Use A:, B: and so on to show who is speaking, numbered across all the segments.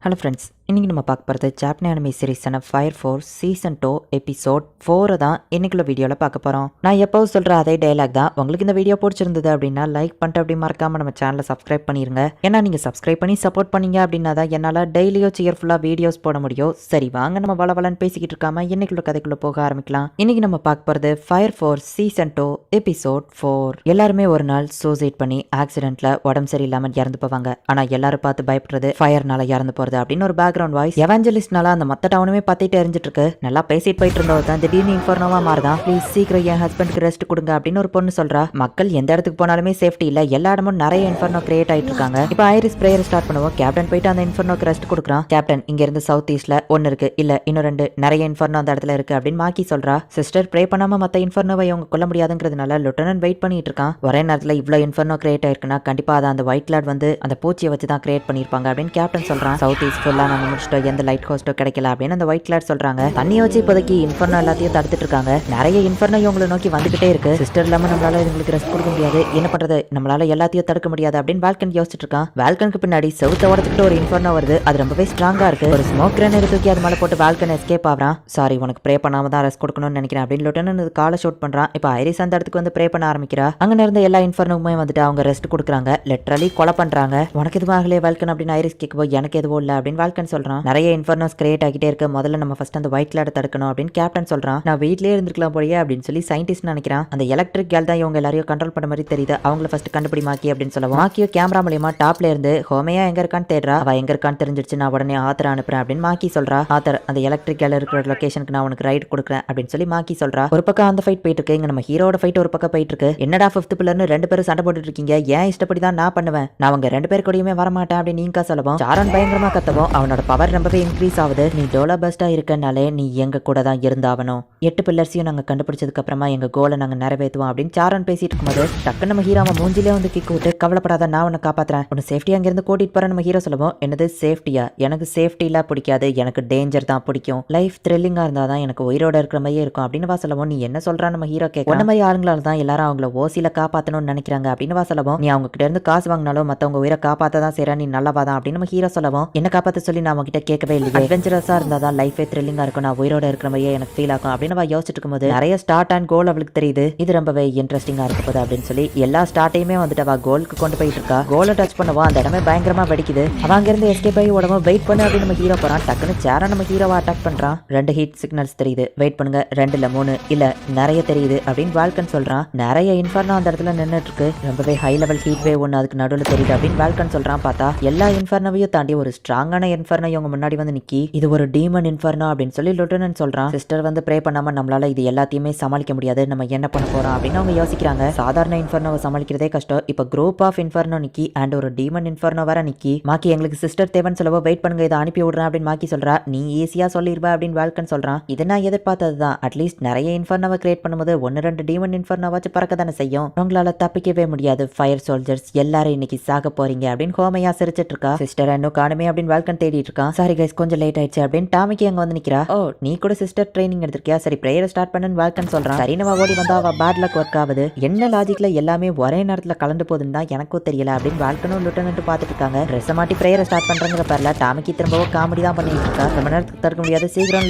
A: Hello friends, இன்றைக்கி நம்ம பார்க்க போகிறது ஜாப்பனீஸ் அனிமே சீரிஸான ஃபயர் ஃபோர்ஸ் சீசன் 2 எபிசோட் 4 தான் இன்றைக்குள்ள வீடியோவில் பார்க்க போகிறோம். நான் எப்போவும் சொல்கிற அதே டைலாக் தான். உங்களுக்கு இந்த வீடியோ பிடிச்சிருந்தது அப்படின்னா லைக் பண்ணிட்டு அப்படி மறக்காமல் நம்ம சேனலை சப்ஸ்கிரைப் பண்ணிடுங்க. ஏன்னா நீங்கள் சப்ஸ்கிரைப் பண்ணி சப்போர்ட் பண்ணீங்க அப்படின்னா தான் என்னால் டெய்லியோ சியர்ஃபுல்லாக வீடியோஸ் போட முடியும். சரி வாங்க நம்ம வளவலன்னு பேசிக்கிட்டு இருக்காம இன்றைக்குள்ள கதைக்குள்ளே போக ஆரம்பிக்கலாம். இன்றைக்கி நம்ம பார்க்க போகிறது ஃபயர் ஃபோர்ஸ் சீசன் 2 எபிசோட் 4. எல்லாருமே ஒரு நாள் சூசைட் பண்ணி ஆக்சிடென்ட்ல உடம்பு சரியில்லாமல் இறந்து போவாங்க. ஆனால் எல்லாரும் பார்த்து பயப்படுறது ஃபயர்னால இறந்து போகிறது அப்படின்னு ஒரு பேக்ரவுண்ட் வாய்ஸ் எவாஞ்சலிஸ்ட்னால அந்த மொத்த டவுனுமே பார்த்துட்டு எரிஞ்சிட்டு இருக்கு. நல்லா பேசிட்டு போயிட்டு இருந்தவர் தான் திடீர்னு இன்ஃபர்னோவா மாறுதான். ப்ளீஸ் சீக்கிரம் என் ஹஸ்பண்டுக்கு ரெஸ்ட் கொடுங்க அப்படின்னு ஒரு பொண்ணு சொல்றா. மக்கள் எந்த இடத்துக்கு போனாலுமே சேஃப்டி இல்ல, எல்லா இடமும் நிறைய இன்ஃபர்னோ கிரியேட் ஆயிட்டு இருக்காங்க. இப்போ ஐரிஸ் பிரேயர் ஸ்டார்ட் பண்ணுவோம். கேப்டன் போயிட்டு அந்த இன்ஃபர்னோக்கு ரெஸ்ட் கொடுக்குறான். கேப்டன் இங்க இருந்து சவுத் ஈஸ்ட்ல ஒன்னு இருக்கு, இல்ல இன்னும் ரெண்டு நிறைய இன்ஃபர்னோ அந்த இடத்துல இருக்கு அப்படின்னு மாக்கி சொல்றா. சிஸ்டர் ப்ரே பண்ணாம மத்த இன்ஃபர்னோவை அவங்க கொல்ல முடியாதுங்கிறதுனால லெப்டினன்ட் வெயிட் பண்ணிட்டு இருக்கான். ஒரே நேரத்துல இவ்வளவு இன்ஃபர்னோ கிரியேட் ஆயிருக்குன்னா கண்டிப்பா அதை அந்த ஒயிட் லாட் வந்து அந்த பூச்சியை வச்சு தான் கிரியேட் பண்ணிருப்பாங்க அப்படின்னு கேப்டன் சொல்றான். சவுத் ஈஸ்ட் ஃபுல்லா நாங்க முடிச்சிட்டோம், எந்த லைட் ஹோஸ்டோ கிடைக்கல அப்படின்னு அந்த ஒயிட் கிளாட் சொல்றாங்க. தண்ணியை வச்சு இப்போதைக்கு இன்ஃபர்னோ எல்லாத்தையும் தடுத்துட்டு இருக்காங்க. நிறைய இன்ஃபர்னோ இவங்களை நோக்கி வந்துகிட்டே இருக்கு. சிஸ்டர் இல்லாம நம்மளால இவங்களுக்கு ரெஸ்ட் கொடுக்க முடியாது, என்ன பண்றது, நம்மளால எல்லாத்தையும் தடுக்க முடியாது அப்படின்னு வால்கன் யோசிச்சுட்டு இருக்கான். வால்கனுக்கு பின்னாடி செவுத்த உடச்சுக்கிட்டு ஒரு இன்ஃபர்னோ வருது. அது ரொம்பவே ஸ்ட்ராங்கா இருக்கு. ஒரு ஸ்மோக் கிரேனேட் தூக்கி அது மேல போட்டு வால்கன் எஸ்கேப் ஆகிறான். சாரி உனக்கு ப்ரே பண்ணாம தான் ரெஸ்ட் கொடுக்கணும்னு நினைக்கிறேன் அப்படின்னு லெப்டினன்ட் காலை ஷூட் பண்றான். இப்போ ஐரிஸ் அந்த இடத்துக்கு வந்து ப்ரே பண்ண ஆரம்பிக்கிறா. அங்க இருந்த எல்லா இன்ஃபர்னோவுமே வந்துட்டு அவங்க ரெஸ்ட் கொடுக்குறாங்க. லிட்டரலி கொலை பண்றாங்க. உனக்கு எதுவும் ஆகலையே வால்கன் அப்படின்னு ஐரிஸ் கேட்கும்போது எனக்கு எதுவும் இல்லை அப்படின்னு வால்கன் சொல்றான். நிறைய இன்ஃபர்னோஸ் கிரியேட் ஆகிட்டே இருக்கு, முதல்ல நம்ம ஃபர்ஸ்ட் அந்த ஒயிட் கிளாட தடுக்கணும் அப்படின்னு கேப்டன் சொல்றான். நான் வீட்லயே இருந்திருக்கலாம் போலயே அப்படின்னு சொல்லி சயின்டிஸ்ட் நினைக்கிறான். அந்த எலக்ட்ரிக் கேல் தான் இவங்க எல்லாரையும் கண்ட்ரோல் பண்ண மாதிரி தெரியுது. அவங்கள ஃபர்ஸ்ட் கண்டுபிடி மாக்கி அப்படின்னு சொல்லுவோம். மாக்கியோ கேமரா மூலியமா டாப்ல இருந்து ஹோமையா எங்க இருக்கான்னு தேடுறா. அவ எங்க இருக்கான்னு தெரிஞ்சிருச்சு, நான் உடனே ஆத்தர் அனுப்புறேன் அப்படின்னு மாக்கி சொல்றா. ஆத்தர் அந்த எலக்ட்ரிக் கேல் இருக்கிற லொகேஷனுக்கு நான் உனக்கு ரைட் கொடுக்குறேன் அப்படின்னு சொல்லி மாக்கி சொல்றா. ஒரு பக்கம் அந்த ஃபைட் போயிட்டு இருக்கு, இங்க நம்ம ஹீரோட ஃபைட் ஒரு பக்கம் போயிட்டு இருக்கு. என்னடா ஃபிஃப்த் பில்லர்னு ரெண்டு பேரும் சண்டை போட்டுட்டு இருக்கீங்க, ஏன் இஷ்டப்படி தான் நான் பண்ணுவேன், நான் அவங்க ரெண்டு பேர் கூடயுமே வரமாட்டேன் அப்படின்னு நீங்க சொல்லவும் சாரன் பயங்கரமா கத்தவும் அவனோட பவர் ரொம்பவே இன்க்ரீஸ் ஆகுது. நீ டோலா பஸ்டா இருக்கனாலே நீ எங்க கூட தான் இருந்தாவணும். 8 பில்லர்ஸையும் நாங்க கண்டுபிடிச்சதுக்கு அப்புறமா எங்க கோலை நாங்க நிறைவேற்றுவோம் அப்படின்னு சாரன் பேசிட்டு இருக்கும்போது டக்கு நம்ம ஹீரோ மூஞ்சிலே வந்து கிக் விட்டு கவலைப்படாத நான் உன்னை காப்பாத்துறேன், உன்னை சேஃப்டி அங்க இருந்து கூட்டிட்டு போற நம்ம ஹீரோ சொல்லுவோம். என்னது சேஃப்டியா, எனக்கு சேஃப்டிலாம் பிடிக்காது, எனக்கு டேஞ்சர் தான் பிடிக்கும், லைஃப் த்ரில்லிங்கா இருந்தாதான் எனக்கு உயிரோட இருக்கிற மாதிரியே இருக்கும் அப்படின்னு வா சொல்லவும். நீ என்ன சொல்றா நம்ம ஹீரோ கேட்க, உன்ன மாதிரி ஆளுங்களால தான் எல்லாரும் அவங்கள ஓசியில காப்பாத்தணும்னு நினைக்கிறாங்க அப்படின்னு வா சொல்லவும். நீ அவங்க கிட்ட இருந்து காசு வாங்கினாலும் மத்தவங்க உயிரை காப்பாத்த தான் செய்யற, நீ நல்லவாதான் அப்படின்னு நம்ம ஹீரோ சொல்லவும். என்ன காப்பாத்த சொல்லி நான் அவங்க கிட்ட கேட்கவே இல்லை, அட்வென்ச்சரஸா இருந்தாதான் லைஃபே த்ரில்லிங்கா இருக்கும், நான் உயிரோட இருக்கிற மாதிரியே எனக்கு ஃபீல் ஆகும் அப்படின்னு யோசிச்சுட்டு இருக்கும்போது நிறைய ஸ்டார்ட் அண்ட் கோல் அவளுக்கு தெரியுது. இது ரொம்பவே இன்ட்ரெஸ்டிங்கா இருக்க போகுது அப்படின்னு சொல்லி எல்லா ஸ்டார்ட்டையுமே வந்துட்டு அவ கோலுக்கு கொண்டு போயிட்டு இருக்கா. கோலை டச் பண்ணவோ அந்த இடமே பயங்கரமா வெடிக்குது. அவ அங்க இருந்து எஸ்கேப் ஆகி உடம்பு வெயிட் பண்ணு அப்படின்னு நம்ம ஹீரோ போறான். டக்குன்னு சேர நம்ம ஹீரோவை அட்டாக் பண்றான். 2 ஹீட் சிக்னல்ஸ் தெரியுது, வெயிட் பண்ணுங்க, 2 இல்ல 3 இல்ல நிறைய தெரியுது அப்படின்னு வால்கன் சொல்றான். நிறைய இன்ஃபர்னோ அந்த இடத்துல நின்றுட்டு இருக்கு. ரொம்பவே ஹை லெவல் ஹீட் வேவ் ஒன்று அதுக்கு நடுவில் தெரியுது அப்படின்னு வால்கன் சொல்றான். பார்த்தா எல்லா இன்ஃபர்னோவையும் தாண்டி ஒரு ஸ்ட்ராங்கான இன்ஃபர்னோ இவங்க முன்னாடி வந்து நிக்கி. இது ஒரு டீமன் இன்ஃபர்னோ அப்படின்னு சொல்லி லெப்டினன்ட் சொல்றான். சிஸ்டர் வந்து ப்ரே பண்ணாம நம்மளால இது எல்லாத்தையுமே சமாளிக்க முடியாது, நம்ம என்ன பண்ண போறோம் அப்படின்னு அவங்க யோசிக்கிறாங்க. சாதாரண இன்ஃபர்னோவை சமாளிக்கிறதே கஷ்டம், இப்ப குரூப் ஆஃப் இன்ஃபர்னோ நிக்கி அண்ட் ஒரு டீமன் இன்ஃபர்னோ வர நிக்கி. மாக்கி எங்களுக்கு சிஸ்டர் தேவன் சொல்லவோ வெயிட் பண்ணுங்க, இதை அனுப்பி விடுறேன் அப்படின்னு மாக்கி சொல்றா. நீ ஈஸியா சொல்லிருவா அப்படின்னு வால்கன் சொல்றான். இதை நான் எதிர்பார்த்ததுதான். அட்லீஸ்ட் நிறைய இன்ஃபர்னோவை கிரியேட் பண்ணும்போது 1-2 டீமன் இன்ஃபர்னோவாச்சு பறக்க தானே செய்யும், உங்களால தப்பிக்கவே முடியாது, ஃபயர் சோல்ஜர்ஸ் எல்லாரும் இன்னைக்கு சாக போறீங்க அப்படின்னு ஹோமையா சிரிச்சிட்டு இருக்கா. சிஸ்டர் இன்னும் காணுமே அப்படின்னு வால்கன் தேடிட்டு இருக்கான். சாரி கைஸ் கொஞ்சம் லேட் ஆயிடுச்சு அப்படின்னு டாமிக்கு அங்க வந்து நிக்கிறா. ஓ நீ கூட சிஸ்டர் ட்ரைனிங் எடுத்திருக்கியா, சரி பிரேயர் ஸ்டார்ட் பண்ணுன்னு வால்கன் சொல்றான். சரி நம்ம ஓடி வந்தா அவ பேட் லக் ஒர்க் ஆகுது, என்ன லாஜிக்ல எல்லாமே ஒரே நேரத்துல கலந்து போகுதுன்னு தான் எனக்கும் தெரியல அப்படின்னு வால்கனும் லெப்டினன்ட் பாத்துட்டு இருக்காங்க. ட்ரெஸ் மாட்டி பிரேயர் ஸ்டார்ட் பண்றங்கிற பேர்ல டாமிக்கு திரும்பவும் காமெடி தான் பண்ணிட்டு இருக்கா. ரொம்ப நேரத்துக்கு தடுக்க முடியாது, சீக்கிரம்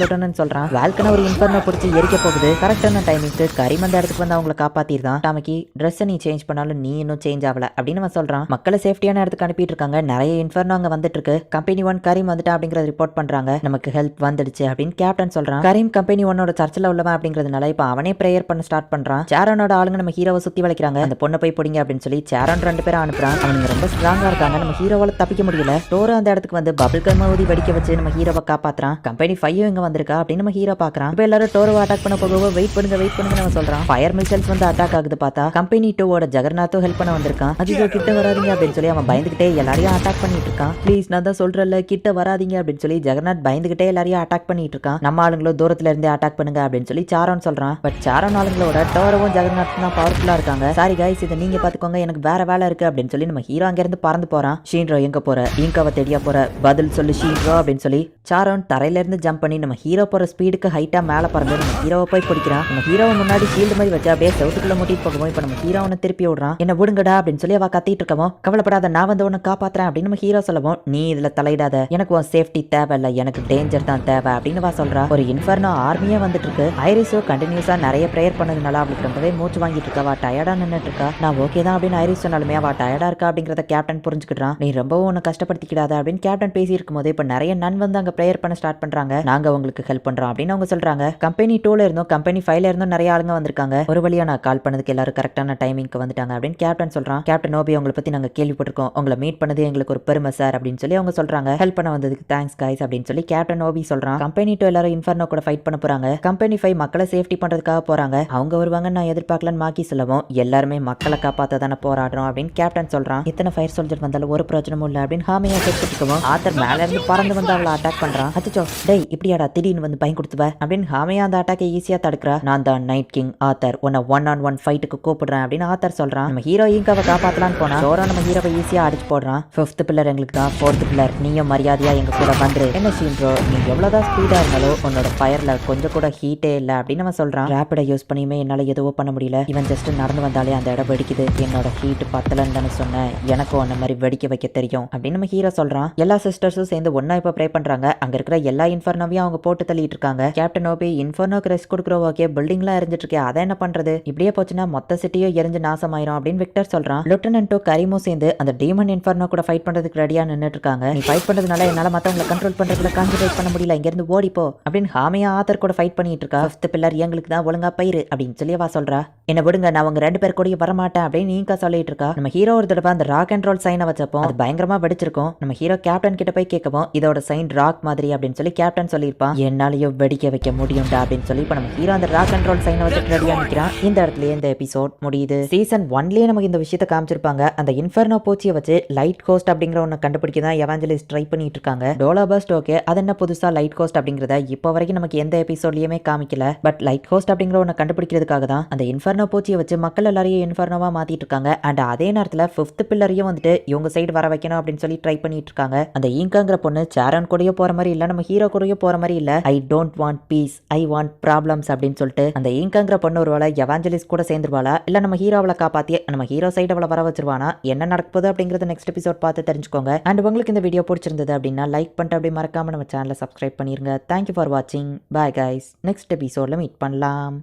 A: லெப்டினன்ட் சொல்றான். வால்கன் ஒரு இன்ஃபர்னோ பிடிச்சி எரிக்க போகுது. கரெக்டான டைமிங்க்கு கரிம் அந்த இடத்துக்கு வந்து அவங்களை காப்பாத்திருந்தான். டாமிக்கு ட்ரெஸ் நீ சேஞ்ச் பண்ணாலும் நீ இன்னும் சேஞ்ச் ஆகல அப்படின்னு அவன் சொல்றான். மக்களை சேஃப்டியான இடத்துக்கு அனுப்பிட்டு இருக்காங்க. நிறைய இன்ஃபர்னோ அங்க வந்துட்டு இருக்கு. கம்பெனி 1 கரீம் வந்துட்டா அப்படிங்கறத ரிப்போர்ட் பண்றாங்க. நமக்கு ஹெல்ப் வந்துடுச்சு அப்படின்னு கேப்டன் சொல்றான். கரீம் கம்பெனி 1 சர்ச்சில் உள்ளவன் அப்படிங்கிறதுனால இப்ப அவனே பிரேயர் பண்ண ஸ்டார்ட் பண்றான். சேரனோட ஆளுங்க நம்ம ஹீரோவை சுத்தி வளைக்கிறாங்க. அந்த பொண்ணை போய் பிடிங்க அப்படின்னு சொல்லி சேரன் 2 பேரும் அனுப்புறான். அவனுங்க ரொம்ப ஸ்ட்ராங்கா இருக்காங்க, நம்ம ஹீரோவால தப்பிக்க முடியல. டோரோ அந்த இடத்துக்கு வந்து பபிள் கம் ஊதி வெடிக்க வச்சு நம்ம ஹீரோவை காப்பாத்துறான். கம்பெனி 5 இங்க வந்திருக்கா அப்படின்னு நம்ம ஹீரோ பாக்குறான். இப்ப எல்லாரும் டோரோவை அட்டாக் பண்ண போக வெயிட் பண்ணுங்க நம்ம சொல்றான். ஃபயர் மிசைல்ஸ் வந்து அட்டாக் ஆகுது. பார்த்தா கம்பெனி 2 ஜெகர்நாத்தும் ஹெல்ப் பண்ண வந்திருக்கான். அதிகோ கிட்ட வராதீங்க அப்படின்னு சொல்லி அவன் பயந்துகிட்டே எல்லாரையும் அட்டாக் பண்ணிட்டு இருக்கான். ப்ளீஸ் நான் தான் சொல்றேன்ல கிட்ட வராதீங்க அப்படின்னு சொல்லி ஜெகர்நாத் பயந்துகிட்டே எல்லாரையும் அட்டாக் பண்ணிட்டு இருக்கான். நம்ம ஆளுங்களும் தூரத்துல இருந்தே அட்டாக் பண்ணுங்க அப்படின்னு சொல்லி சாரன் சொல்றான். பட் சாரன் ஆளுங்களோட டோரோவும் ஜெகர்நாத் தான் பவர்ஃபுல்லா இருக்காங்க. சாரி கைஸ் இதை நீங்க பாத்துக்கோங்க, எனக்கு வேற வேலை இருக்கு அப்படின்னு சொல்லி நம்ம ஹீரோ அங்க இருந்து பறந்து போறான். ஷீன்ரோ எங்க போற, இங்கவ தேடியா போற, பதில் சொல்லு ஷீன்ரோ அப்படின்னு சொல்லி சாரன் தரையில இருந்து ஜம்ப் பண்ணி நம்ம ஹீரோ போற ஸ்பீடுக்கு ஹைட்டா மேல பறந்து நம்ம ஹீரோவை போய் பிடிக்கிறான். நம்ம ஹீரோவை முன்னாடி ஷீல்டு மாதிரி வச்சு அப்படியே செவத்துக்குள்ள முட்டிட்டு போகவும் இப்ப நம்ம ஹீரோவனை திருப்பி விடுறான். என்ன விடுங்கடா அப்படின்னு சொல்லி அவ கத்திட்டு இருக்கவும் கவலைப்படாத நான் வந்து உன்னை காப்பாத்துறேன் அப்படின்னு நம்ம ஹீரோ சொல்லவும். நீ இதுல தலையிடாத, எனக்கு எனக்கு உன் சேஃப்டி தேவையில்ல, எனக்கு டேஞ்சர் தான் தேவை அப்படின்னு வா சொல்றா. ஒரு இன்ஃபர்னோ ஆர்மியே வந்துட்டு இருக்கு. ஐரிஸோ கண்டினியூஸா நிறைய ப்ரேயர் பண்ணதுனால அவளுக்கு ரொம்பவே மூச்சு வாங்கிட்டு இருக்கா. டயர்டா நின்னுட்டு இருக்கா. நான் ஓகே தான் அப்படின்னு ஐரிஸ் சொன்னாலுமே அவ டயர்டா இருக்கா அப்படிங்கறத கேப்டன் புரிஞ்சுக்கிட்டான். நீ ரொம்பவும் உன்னை கஷ்டப்படுத்திக்கிடாத அப்படின்னு கேப்டன் பேசி இருக்கும்போது இப்ப நிறைய நன் வந்து அங்க ப்ரேயர் பண்ண ஸ்டார்ட் பண்றாங்க. நாங்க உங்களுக்கு ஹெல்ப் பண்றோம் அப்படின்னு அவங்க சொல்றாங்க. கம்பெனி 2ல இருந்தும் கம்பெனி 5ல இருந்தும் நிறைய ஆளுங்க வந்திருக்காங்க. ஒரு வழியா நான் கால் பண்ணதுக்கு எல்லாரும் கரெக்டான டைமிங்க்கு வந்துட்டாங்க அப்படின்னு கேப்டன் சொல்றான். கேப்டன் ஓபி உங்களை பத்தி நாங்க கேள்விப்பட்டிருக்கோம், உங்களை மீட் பண்ணது எங்களுக்கு ஒரு பெருமை சார் அப்படின்னு சொல்லி அவங்க சொல்றாங்க. ஹெல்ப் பண்ண வந்ததுக்கு தேங்க்ஸ் கைஸ் அப்படின்னு சொல்லி கேப்டன் ஓபி சொல்றான். கம்பெனி 2 எல்லாரும் இன்ஃபர்னோ கூட ஃபைட் பண்ண போறாங்க. கம்பெனி 5 மக்களை சேஃப்டி பண்றதுக்காக போறாங்க. அவங்க வருவாங்க நான் எதிர்பார்க்கலன்னு மாக்கி சொல்லவும் எல்லாருமே மக்களை காப்பாத்த தானே போராடுறோம் அப்படின்னு கேப்டன் சொல்றான். இத்தனை ஃபயர் சோல்ஜர் வந்தாலும் ஒரு பிரச்சனமும் இல்ல அப்படின்னு ஹாமியா கேட்டுக்கவும் ஆத்தர் மேல இருந்து பறந்து வந்து அவளை அட்டாக் பண்றான். அச்சோ டேய் இப்படியாடா திடீர்னு வந்து பயம் கொடுத்துவ அப்படின்னு ஹாமியா அந்த அட்டாக்கை ஈஸியா தடுக்கிறா. நான் தான் நைட் கிங் ஆத்தர், உன்னை 1-on-1 ஃபைட்டுக்கு கூப்பிடுறேன் அப்படின்னு ஆத்தர் சொல்றான். நம்ம ஹீரோ இங்காவை காப்பாத்தலான்னு போனா ஜோரோ நம்ம ஹீரோவை ஈஸியா அடிச்சு போடுறான். 5th பில்லர் எங்களுக்கு தான், 4th பில்லர் நீயும் மரியாதையா எங்க கூட வந்துரு. என்ன சீன் ப்ரோ, நீ எவ்வளவுதான் ஸ்பீடா இருந்தாலும் உன்னோட ஃபயர்ல கொஞ்சம் கூட ஹீட்டே இல்ல அப்படின்னு அவன் சொல்றான். ரேப்பிட யூஸ் பண்ணியுமே என்னால எதுவும் பண்ண முடியல. இவன் ஜஸ்ட் நடந்து வந்தாலே அந்த இடம் வெடிக்குது. என்னோட ஹீட் பத்தலன்னு தானே சொன்னேன், எனக்கும் அந்த மாதிரி வெடிக்க வைக்க தெரியும் அப்படின்னு நம்ம ஹீரோ சொல்றான். எல்லா சிஸ்டர்ஸும் சேர்ந்து ஒன்னா இப்ப ப்ரே பண்றாங்க. அங்க இருக்கிற எல்லா இன்ஃபர்னோவையும் அவங்க போட்டு தள்ளிட்டு இருக்காங்க. கேப்டன் ஓபி இன்ஃபர்னோக்கு ரெஸ்ட் கொடுக்குற ஓகே, பில்டிங்லாம் எரிஞ்சிட்டு இருக்கே, அதை என்ன பண்றது, இப்படியே போச்சுன்னா மொத்த சிட்டியும் எரிஞ்சு நாசமாயிரும் அப்படின்னு விக்டர் சொல்றான். லெப்டினன்ட்டோ கரிமோ சேர்ந்து அந்த டீமன் இன்ஃபர்னோ கூட ஃபைட் பண்றதுக்கு ரெடியா நின்னுட்டு இருக்காங்க. நீ ஃபைட் பண்றதுனால என்னால மத்தவங்களை கண்ட்ரோல் பண்றதுல கான்சென்ட்ரேட் பண்ண முடியல, இங்க இருந்து ஓடிப்போ அப்படின்னு ஹாமியா ஆத்தர் கூட ஃபைட் பண்ணிட்டு இருக்கா. 5th பில்லர் எங்களுக்கு தான், ஒழுங்கா பயிரு அப்படின்னு சொல்லி வா சொல்றா. என்ன விடுங்க, நான் உங்க 2 பேர் கூட வரமாட்டேன் அப்படின்னு நீங்க சொல்லிட்டு இருக்கா. நம்ம ஹீரோ ஒரு தடவை அந்த ராக் அண்ட் ரோல் சைனை வச்சப்போ அது பயங்கரமா வெடிச்சிருக்கும். நம்ம ஹீரோ கேப்டன் கிட்ட போய் கேட்கவும் இதோட சைன் ராக் மாதிரி அப்படின்னு சொல்லி கேப்டன் சொல்லியிருப்பான். என்னாலயும் வெடிக்க வைக்க முடியும்டா அப்படின்னு சொல்லி இப்ப நம்ம ஹீரோ அந்த ராக் அண்ட் ரோல் சைனை வச்சுட்டு ரெடியா நிக்கிறான். இந்த இடத்துலயே இந்த எபிசோட் முடியுது. சீசன் 1லயே நமக்கு இந்த விஷயத்தை காமிச்சிருப்பாங்க. அந்த இன்ஃபர்னோ பூச்சியை வச்சு லைட் கோஸ்ட் அப்படிங்கிற ஒன்னு கண்டுபிடிக்க தான் எவாஞ்சலிஸ்ட் ட்ரை பண்ணிட்டு இருக்காங்க. டோலாபஸ்ட் ஓகே, அது என்ன புதுசா லைட் கோஸ்ட் அப்படிங்கறத இப்போ வரைக்கும் நமக்கு எந்த எபிசோட்லயுமே காமிக்கல. பட் லைட் கோஸ்ட் அப்படிங்கிற ஒன்னு கண்டுபிடிக்கிறதுக்காக தான் அந்த இன்ஃபர்னோ பூச்சியை வச்சு மக்கள் எல்லாரையும் இன்ஃபர்னோவா மாத்திட்டு இருக்காங்க. அண்ட் அதே நேரத்துல 5th பில்லரையும் வந்துட்டு இவங்க சைடு வர வைக்கணும் அப்படின்னு சொல்லி ட்ரை பண்ணிட்டு இருக்காங்க. அந்த ஈங்காங்கிற பொண்ணு சாரன் கூடயோ போற மாதிரி இல்ல, நம்ம ஹீரோ கூடயோ போற மாதிரி இல்ல. I don't want piece, I want problems அப்படின்னு சொல்லிட்டு அந்த ஈங்காங்கிற பொண்ணு ஒருவேளை எவாஞ்சலிஸ்ட் கூட சேர்ந்துருவாளா, இல்ல நம்ம ஹீரோவளை காப்பாத்தி நம்ம ஹீரோ சைடு அவளை வர வச்சிருவானா, என்ன நடக்குது அப்படிங்கறது நெக்ஸ்ட் எபிசோட் பார்த்து தெரிஞ்சுக்கோங்க. அண்ட் உங்களுக்கு இந்த வீடியோ பிடிச்சிருந்தது அப்படின்னா லைக் பண்ணிட்டு அப்படி மறக்காம நம்ம சேனலை சப்ஸ்கிரைப் பண்ணிருங்க. தேங்க்யூ ஃபார் வாட்சிங். பாய் கைஸ், நெக்ஸ்ட் எபிசோட்ல மீட் பண்ணலாம்.